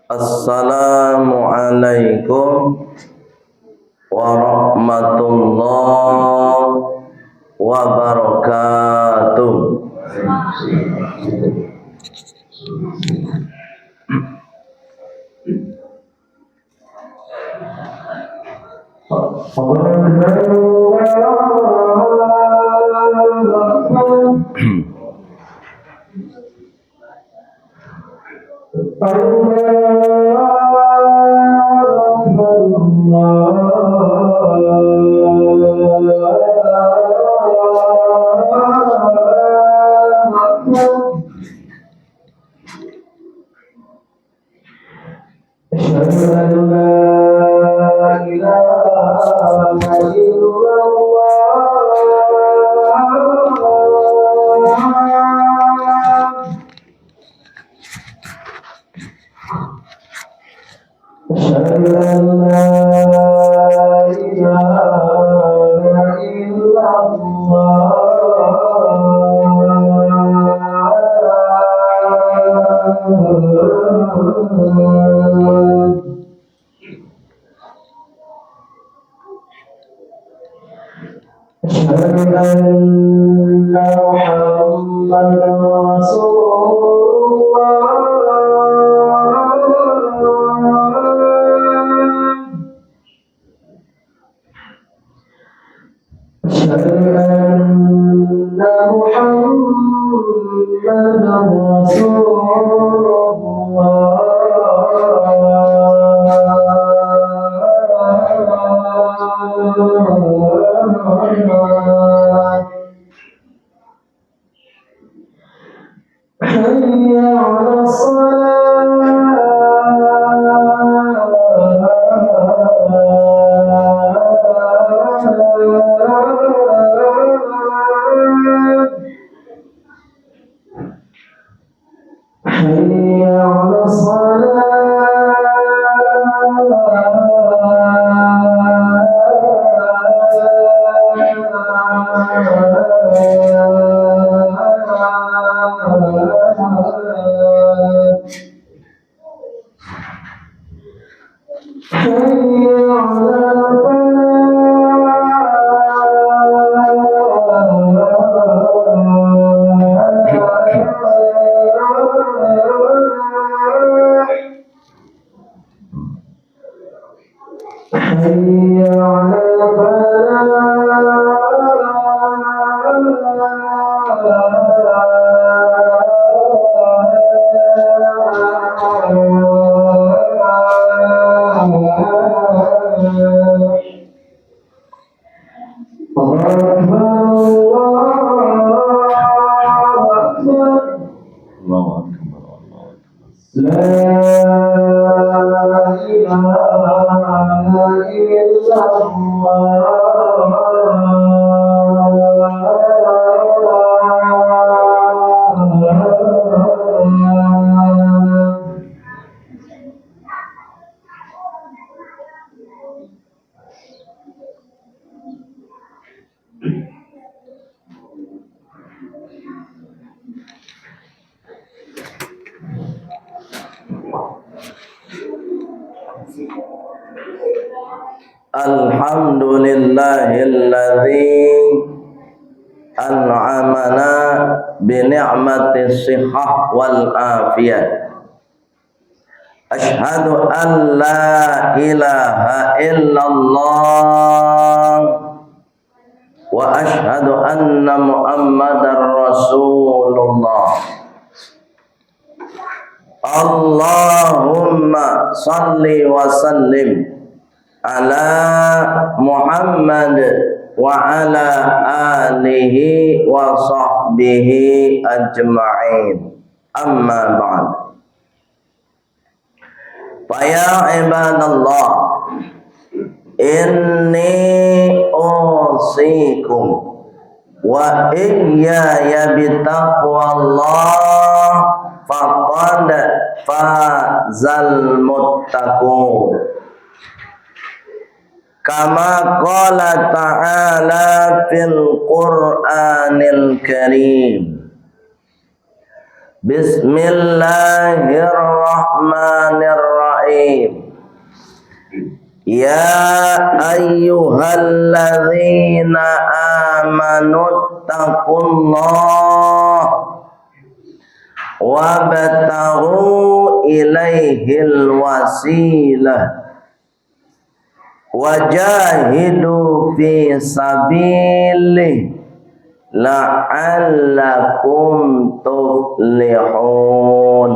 Assalamualaikum warahmatullahi wabarakatuh. Alhamdulillahilladzi an'amana bi ni'matis shihah wal afiyah. Asyhadu an la ilaha illallah wa asyhadu anna Muhammadar Rasulullah. Allahumma salli wa sallim ala Muhammad wa ala alihi wa sahbihi ajma'in. Amma ba'd. Fa ya ibadallah, inni usikum wa iyaya bitaqwallah faqad fazal muttaqun. Kama qala ta'ala fil Qur'anil Karim, Bismillahirrahmanirrahim. Ya ayyuhalladzina amanu taqullah wabtaghu ilaihil wasilah wajahidu fi sabilihi la'allakum tuflihun.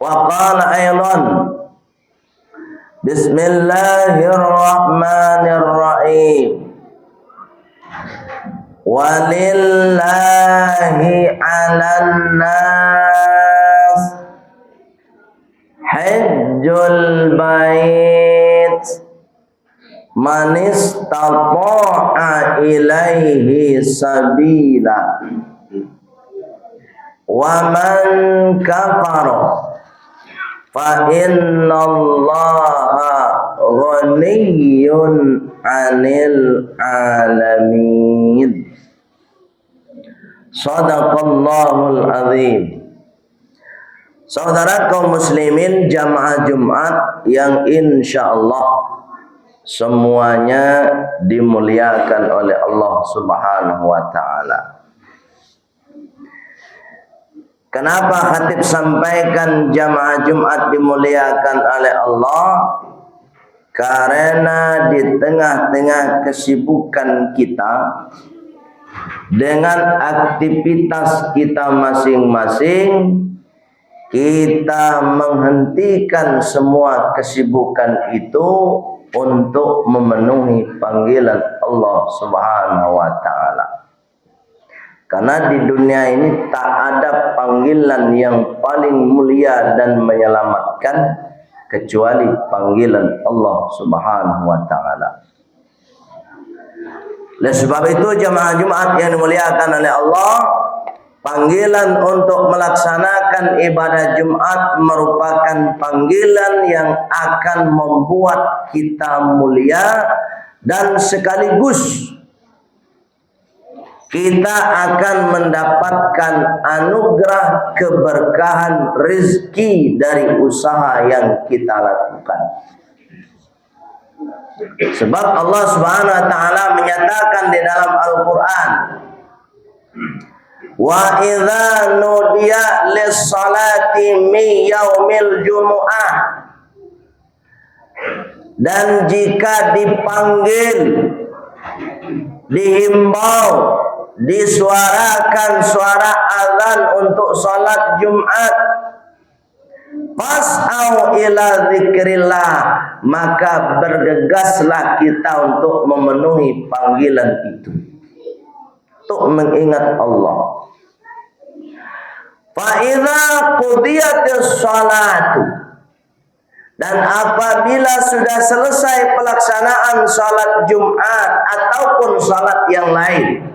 Wa qala aydan Bismillahirrahmanirrahim. Walillahi 'alan nas hajjul bait man istata'a ilaihi sabila wa man kafara fa innallaha ghaniyyun 'anil 'alamin. Shadaqallahul azim. Saudara kaum muslimin jamaah Jumat yang insyaallah semuanya dimuliakan oleh Allah Subhanahu wa taala. Kenapa khatib sampaikan jamaah Jumat dimuliakan oleh Allah? Karena di tengah-tengah kesibukan kita dengan aktivitas kita masing-masing, kita menghentikan semua kesibukan itu untuk memenuhi panggilan Allah Subhanahu wa taala. Karena di dunia ini tak ada panggilan yang paling mulia dan menyelamatkan kecuali panggilan Allah Subhanahu wa taala. Oleh sebab itu jamaah Jumat yang dimuliakan oleh Allah, panggilan untuk melaksanakan ibadah Jumat merupakan panggilan yang akan membuat kita mulia dan sekaligus kita akan mendapatkan anugerah keberkahan rezeki dari usaha yang kita lakukan. Sebab Allah Subhanahu wa taala menyatakan di dalam Al-Qur'an, wa idza nudiya lis-salati min yaumil jumu'ah, dan jika dipanggil, dihimbau, disuarakan suara azan untuk salat Jumat, fas'au ila zikrillah, maka bergegaslah kita untuk memenuhi panggilan itu, untuk mengingat Allah. Fa idza qudiyatis salatu, dan apabila sudah selesai pelaksanaan salat Jumat ataupun salat yang lain,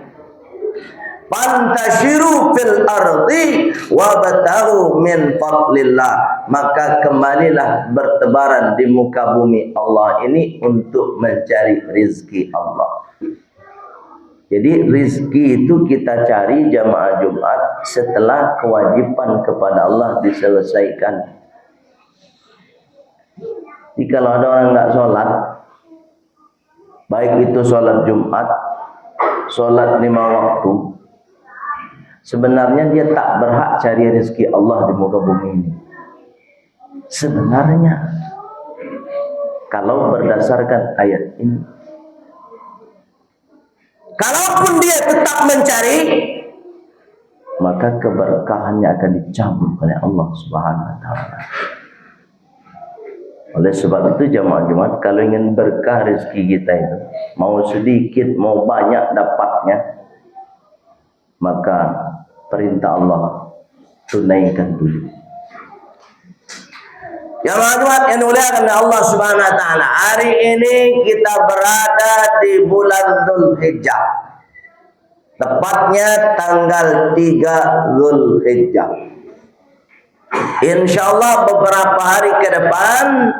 fantashiru fil ardi wabtaghu min fadlillah, maka kembalilah bertebaran di muka bumi Allah ini untuk mencari rizki Allah. Jadi rizki itu kita cari jamaah Jumat setelah kewajiban kepada Allah diselesaikan. Jadi kalau ada orang nggak sholat, baik itu sholat Jumat, sholat 5 waktu, sebenarnya dia tak berhak cari rezeki Allah di muka bumi ini. Sebenarnya kalau berdasarkan ayat ini, kalaupun dia tetap mencari, maka keberkahannya akan dicabut oleh Allah Subhanahu wa taala. Oleh sebab itu jamaah Jumat, kalau ingin berkah rezeki kita itu, mau sedikit mau banyak dapatnya, maka perintah Allah tunaikan dulu. Jamaah Jumat yang dimuliakan oleh Allah Subhanahu wa taala, hari ini kita berada di bulan Dzulhijjah. Tepatnya tanggal 3 Dzulhijjah. Insyaallah beberapa hari ke depan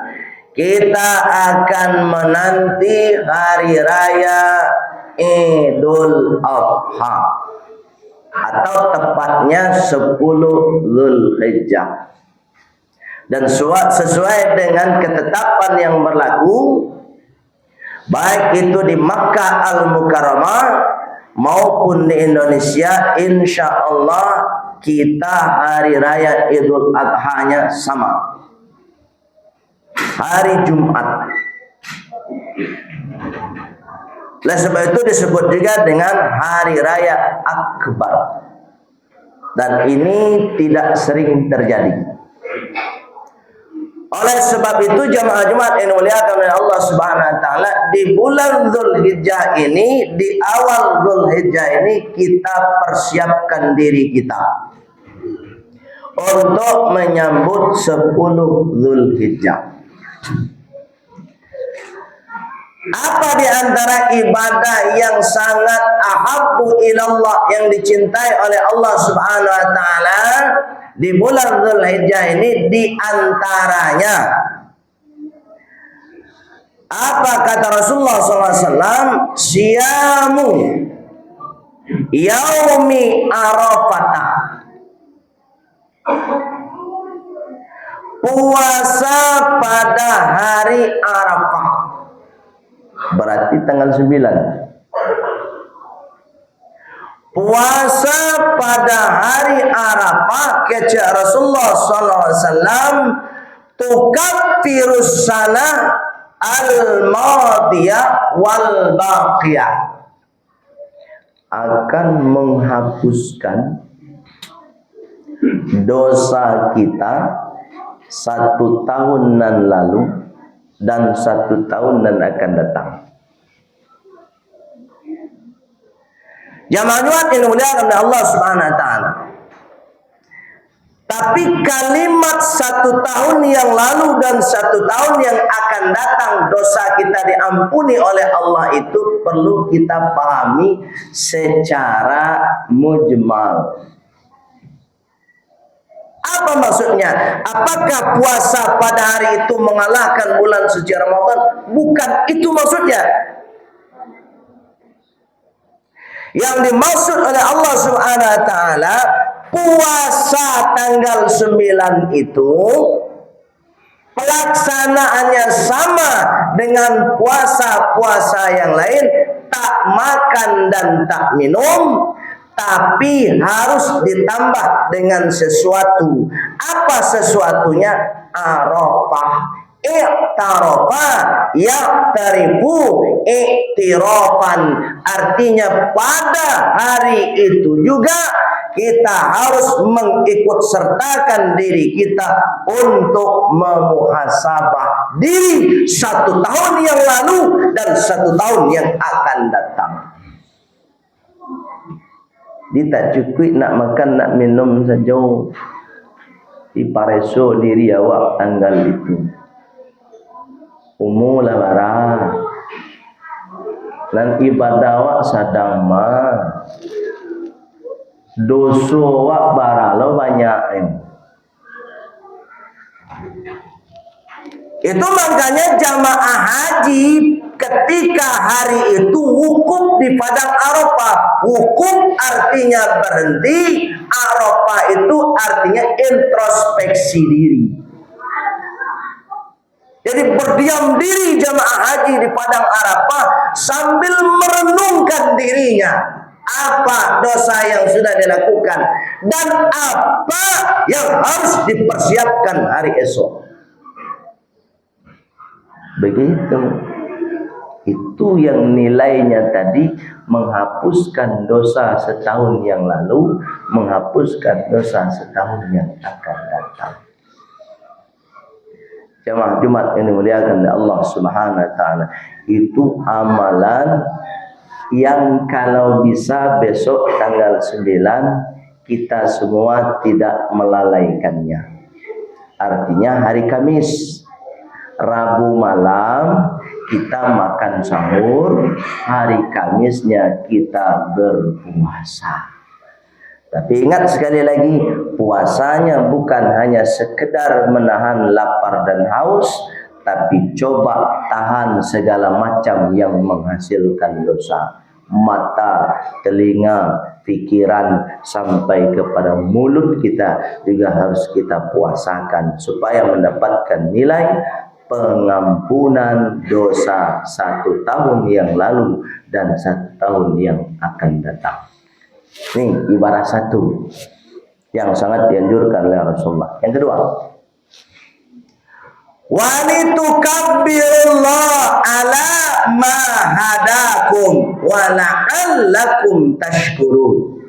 kita akan menanti hari raya Idul Adha. atau tepatnya 10 Zulhijjah. Dan sesuai dengan ketetapan yang berlaku, baik itu di Makkah Al-Mukarramah maupun di Indonesia, insya Allah kita hari raya Idul Adha-nya sama, hari Jumat. Oleh sebab itu disebut juga dengan hari raya Akbar. Dan ini tidak sering terjadi. Oleh sebab itu jamaah Jumat yang dimuliakan oleh Allah Subhanahu wa taala, di bulan Zulhijjah ini, di awal Zulhijjah ini kita persiapkan diri kita untuk menyambut 10 Zulhijjah. Apa di antara ibadah yang sangat ahabbu ilallah, yang dicintai oleh Allah Subhanahu wa taala di bulan Zulhijjah ini? Di antaranya apa kata Rasulullah SAW? Siyamu yaumi Arafah, puasa pada hari Arafah. Berarti tanggal 9. Puasa pada hari Arafah, kata Rasulullah SAW, tukaffirus sana al-madiyah wal baqiyah, akan menghapuskan dosa kita 1 tahunan lalu dan 1 tahunan akan datang. Jamaah Jumat yang dimuliakan oleh Allah Subhanahu wa taala. Tapi kalimat 1 tahun yang lalu dan 1 tahun yang akan datang dosa kita diampuni oleh Allah itu perlu kita pahami secara mujmal. Apa maksudnya? Apakah puasa pada hari itu mengalahkan bulan suci Ramadan? Bukan itu maksudnya. Yang dimaksud oleh Allah Subhanahu wa taala, puasa tanggal 9 itu pelaksanaannya sama dengan puasa-puasa yang lain, tak makan dan tak minum, tapi harus ditambah dengan sesuatu. Apa sesuatunya? Arafah. I'tarafa ya'tarifu i'tirafan. Artinya pada hari itu juga kita harus mengikut sertakan diri kita untuk memuhasabah diri 1 tahun yang lalu dan 1 tahun yang akan datang. Dia tak cukup nak makan nak minum saja. Dipareso diri awak tanggal itu. Umulah barang. Dan ibadah awak sadang mah. Dosa awak baralo banyak. Itu makanya jamaah haji ketika hari itu wukuf di padang Arafah. Wukuf artinya berhenti, Arafah itu artinya introspeksi diri. Jadi berdiam diri jamaah haji di padang Arafah sambil merenungkan dirinya. Apa dosa yang sudah dilakukan dan apa yang harus dipersiapkan hari esok. Begitu. Itu yang nilainya tadi menghapuskan dosa setahun yang lalu, menghapuskan dosa setahun yang akan datang. Jamaah Jumat yang dimuliakan oleh Allah Subhanahu wa taala, itu amalan yang kalau bisa besok tanggal 9 kita semua tidak melalaikannya. Artinya hari Kamis, Rabu malam kita makan sahur, hari Kamisnya kita berpuasa. Tapi ingat sekali lagi, puasanya bukan hanya sekedar menahan lapar dan haus, tapi coba tahan segala macam yang menghasilkan dosa. Mata, telinga, pikiran sampai kepada mulut kita juga harus kita puasakan supaya mendapatkan nilai pengampunan dosa 1 tahun yang lalu dan 1 tahun yang akan datang. Ini ibarat satu yang sangat dianjurkan oleh Rasulullah. Yang kedua, walitukabbirullah ala ma hadakum wa la'allakum tashkurun.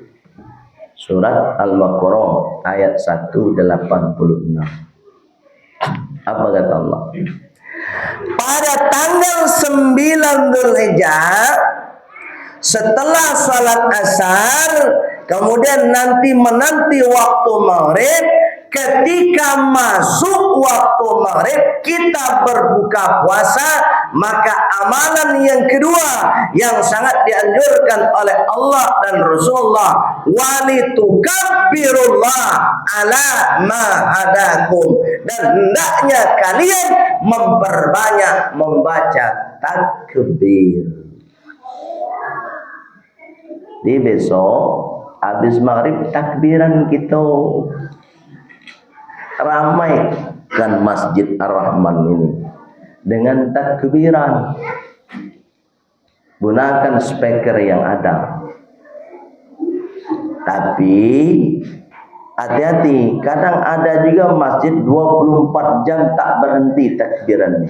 Surat Al-Baqarah ayat 186. Apa kata Allah? Pada tanggal 9 Dzulhijjah, setelah salat asar, kemudian menanti waktu maghrib, ketika masuk waktu maghrib kita berbuka puasa, maka amalan yang kedua yang sangat dianjurkan oleh Allah dan Rasulullah, walitukabbirullah ala ma hadakum, dan hendaknya kalian memperbanyak membaca takbir. Di besok habis maghrib takbiran kita ramai kan Masjid Ar-Rahman ini dengan takbiran. Gunakan speaker yang ada. Tapi hati-hati, kadang ada juga masjid 24 jam tak berhenti takbirannya.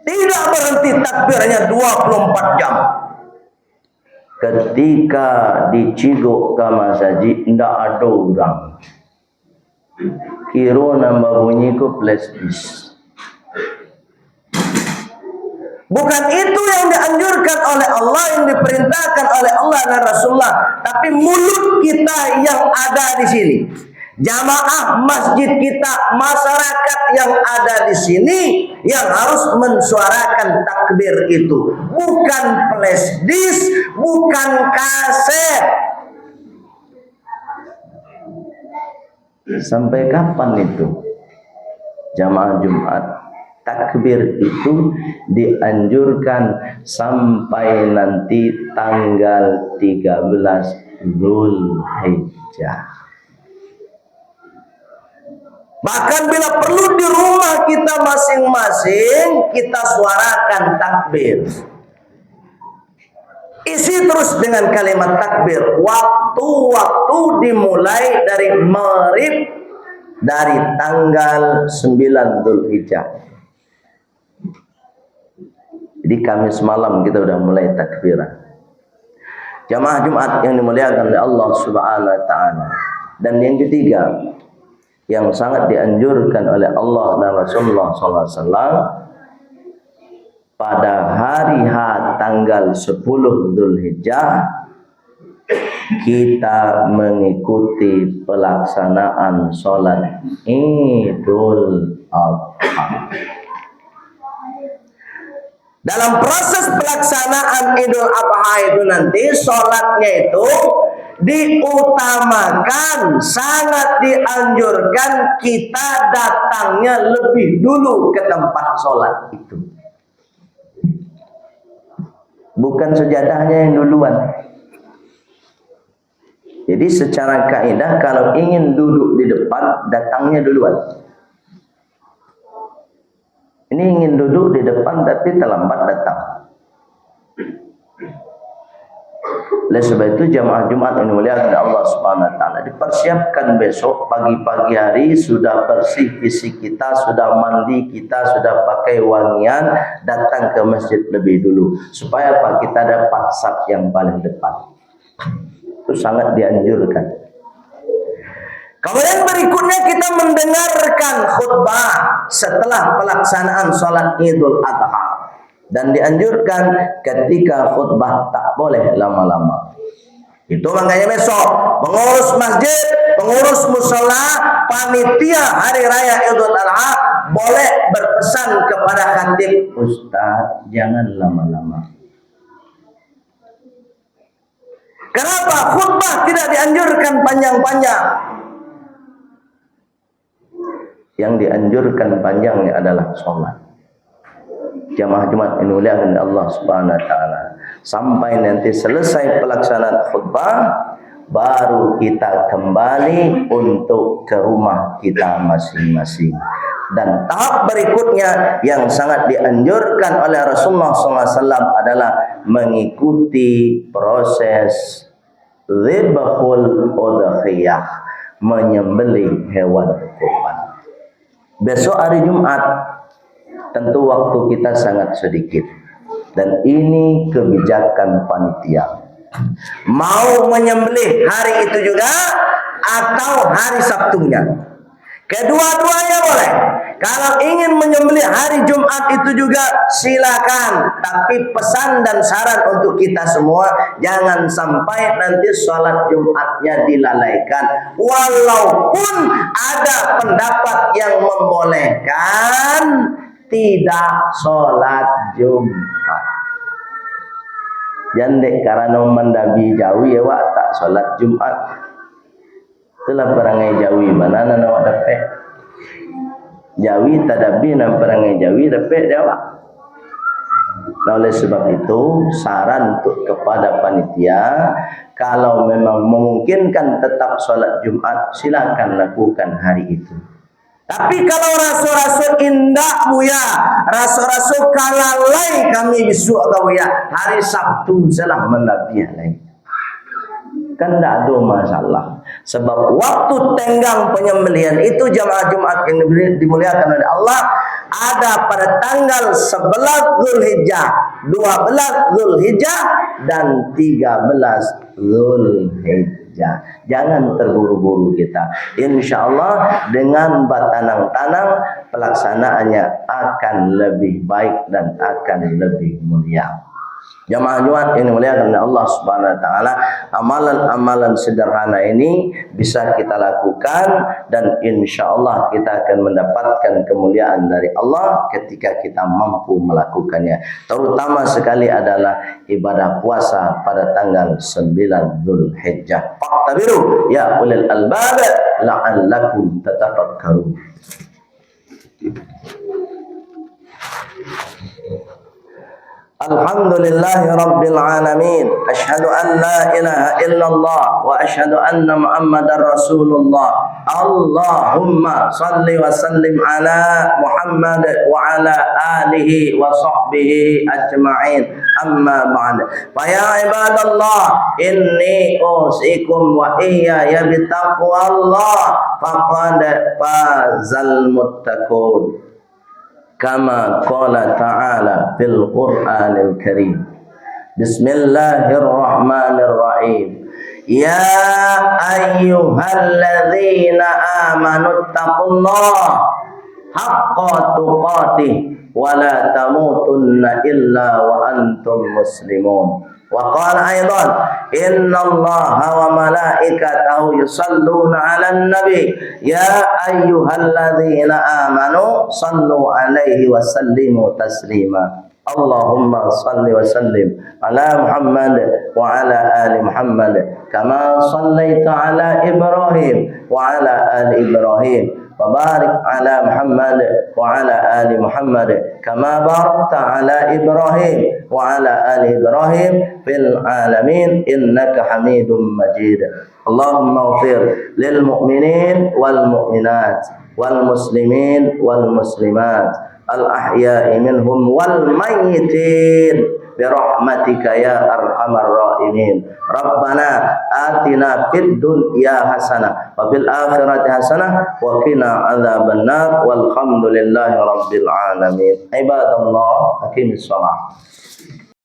Tidak berhenti takbirnya 24 jam. Ketika di Cigok ke masjid ndak ada orang. Kira nambah bunyi ku plastis. Bukan itu yang dianjurkan oleh Allah, yang diperintahkan oleh Allah dan Rasulullah, tapi mulut kita yang ada di sini. Jamaah masjid kita, masyarakat yang ada di sini yang harus mensuarakan takbir itu, bukan flash disk, bukan kaset. Sampai kapan itu? Jamaah Jumat, takbir itu dianjurkan sampai nanti tanggal 13 Dzulhijjah. Bahkan bila perlu di rumah kita masing-masing, kita suarakan takbir. Isi terus dengan kalimat takbir. Waktu-waktu dimulai dari maghrib, dari tanggal 9 Dzulhijjah. Jadi Kamis malam kita sudah mulai takbiran. Jamaah Jumat yang dimuliakan oleh Allah Subhanahu wa taala. Dan yang ketiga, yang sangat dianjurkan oleh Allah dan Rasulullah SAW, pada hari H tanggal 10 Dzulhijjah kita mengikuti pelaksanaan sholat Idul Adha. Dalam proses pelaksanaan Idul Adha itu nanti sholatnya itu diutamakan, sangat dianjurkan kita datangnya lebih dulu ke tempat sholat itu. Bukan sejadahnya yang duluan. Jadi secara kaidah kalau ingin duduk di depan, datangnya duluan. Ini ingin duduk di depan tapi terlambat datang. Oleh sebab itu jamaah Jumat yang dimuliakan oleh Allah Subhanahu wa taala, dipersiapkan besok pagi-pagi hari, sudah bersih fisik kita, sudah mandi kita, sudah pakai wangian, datang ke masjid lebih dulu supaya apa? Kita dapat saf yang paling depan. Itu sangat dianjurkan. Kemudian berikutnya kita mendengarkan khutbah setelah pelaksanaan sholat Idul Adha. Dan dianjurkan ketika khutbah tak boleh lama-lama. Itu makanya besok pengurus masjid, pengurus musola, panitia hari raya Idul Adha boleh berpesan kepada khatib, Ustaz jangan lama-lama. Kenapa khutbah tidak dianjurkan panjang-panjang? Yang dianjurkan panjangnya adalah sholat. Jamaah Jumat yang dimuliakan Allah Subhanahu wa taala. sampai nanti selesai pelaksanaan khutbah, baru kita kembali untuk ke rumah kita masing-masing. Dan tahap berikutnya yang sangat dianjurkan oleh Rasulullah SAW adalah mengikuti proses dzibhul udhiyah, menyembelih hewan kurban. Besok hari Jumat, tentu waktu kita sangat sedikit, dan ini kebijakan panitia. Mau menyembelih hari itu juga atau hari Sabtunya, kedua-duanya boleh. Kalau ingin menyembelih hari Jumat itu juga silakan. Tapi pesan dan saran untuk kita semua, jangan sampai nanti sholat Jumatnya dilalaikan. Walaupun ada pendapat yang membolehkan tidak sholat Jumat. Jandek karena mendabi jauh ya wak tak sholat Jumat. Itulah perangai jawi mana nak dapat. Jawi tadabi nan perangai jawi dapat jawab. Nah, oleh sebab itu saran untuk kepada panitia, kalau memang memungkinkan tetap sholat Jumat, silakan lakukan hari itu. Tapi kalau rasul-rasul indah buya, rasul-rasul kalalai kami besok kau ya, hari Sabtu salah mendapiah lain. Kan tidak ada masalah. Sebab waktu tenggang penyembelihan itu jamaah Jumat yang dimuliakan oleh Allah ada pada tanggal 11 Zulhijjah, 12 Zulhijjah dan 13 Zulhijjah. Jangan terburu-buru kita. Insya Allah dengan batanang-tanang pelaksanaannya akan lebih baik dan akan lebih mulia. Jamaah Jumat ini muliakan oleh Allah Subhanahu wa taala, amalan-amalan sederhana ini bisa kita lakukan dan insyaallah kita akan mendapatkan kemuliaan dari Allah ketika kita mampu melakukannya. Terutama sekali adalah ibadah puasa pada tanggal 9 Zulhijjah. Faqtabiru ya ulil albab la'allakum tatafakkarun. Alhamdulillahi Rabbil Alamin. Ashhadu an la ilaha illallah wa ashhadu anna Muhammadar Rasulullah. Allahumma salli wa sallim ala Muhammad wa ala alihi wa sahbihi ajma'in. Amma ba'd. Fa ya ibadallah, inni usikum wa iyaya bitaqwallah faqad fazal muttaqun. Kama qala ta'ala fil Qur'anil Karim. Bismillahirrahmanirrahim. Ya ayyuhalladzina amanu taqullaha haqqa tuqatih wa la tamutunna illa wa antum muslimun. Wa qala aidan innallaha wa malaikatahu yusalluna 'alan nabi ya ayyuhalladzina amanu sallu 'alaihi wa sallimu taslima. Allahumma salli wa sallim ala Muhammad wa ala ali Muhammad kama sallaita ala Ibrahim wa ala ali Ibrahim wa barik ala Muhammad wa ala ali Muhammad kama barakta ala Ibrahim wa ala ali Ibrahim fil alamin innaka Hamidum Majid. Allahumma ighfir lil mu'minin wal mu'minat wal muslimin wal muslimat al ahya'i minhum wal mayyitin birahmatika ya arhamar rahimin. Rabbana atina fid dunya hasanah wa fil akhirati hasanah wa qina adzabannar walhamdulillahi rabbil alamin. Ibadallah, aqimis shalah.